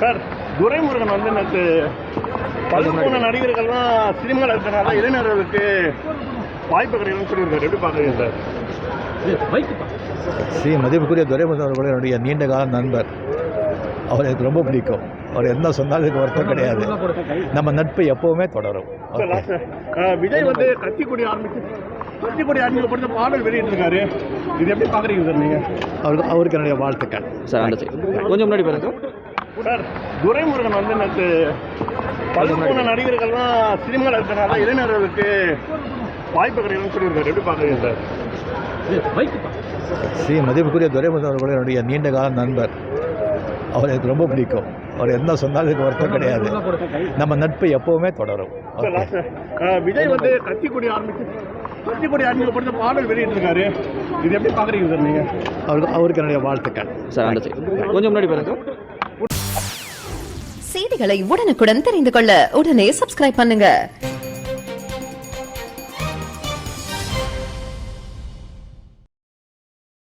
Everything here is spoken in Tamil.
சார், துரைமுருகன் வந்து நேற்று பழுப்பு நடிகர்கள்லாம் சினிமாவில் இருக்கிறனால இளைஞர்களுக்கு வாய்ப்பு கிடைக்கணும்னு சொல்லியிருக்காரு. எப்படி பார்க்குறீங்க சார்? மதிப்புக்குரிய துரைமுருகன் அவர்கள் என்னுடைய நீண்ட கால நண்பர். அவர் எனக்கு ரொம்ப பிடிக்கும். அவர் என்ன சொன்னாலும் இதுக்கு வருத்தம் கிடையாது. நம்ம நட்பு எப்போவுமே தொடரும். விஜய் வந்து கட்சிக்குடி அறிமுகப்படுத்த பாடல் வெளியிட்டிருக்காரு. இது எப்படி பார்க்குறீங்க சார் நீங்கள்? அவருக்கு என்னுடைய வாழ்த்துக்கள் சார். கொஞ்சம் முன்னாடி பாருங்க சார், துரைமுருகன் வந்து நேற்று பழுப்பு நடிகர்கள்லாம் சினிமாவில் இருக்கிறனால இளைஞர்களுக்கு வாய்ப்பு கிடைக்கணும்னு சொல்லியிருக்காரு. எப்படி பார்க்குறீங்க சார்? மதிப்புக்குரிய துரைமுருகன் அவர்கள் என்னுடைய நீண்ட கால நண்பர். அவர் எனக்கு ரொம்ப பிடிக்கும். அவர் என்ன சொன்னாலும் இதுக்கு வருத்தம் கிடையாது. நம்ம நட்பு எப்போவுமே தொடரும். விஜய் வந்து கட்சிக்குடி அறிமுகப்படுத்த பாடல் வெளியிட்டிருக்காரு. இது எப்படி பார்க்குறீங்க சார் நீங்கள்? அவருக்கு என்னுடைய வாழ்த்துக்கள் சார். கொஞ்சம் முன்னாடி பாருங்க. செய்திகளை உடனுக்குடன் தெரிந்து கொள்ள உடனே சப்ஸ்கிரைப் பண்ணுங்க.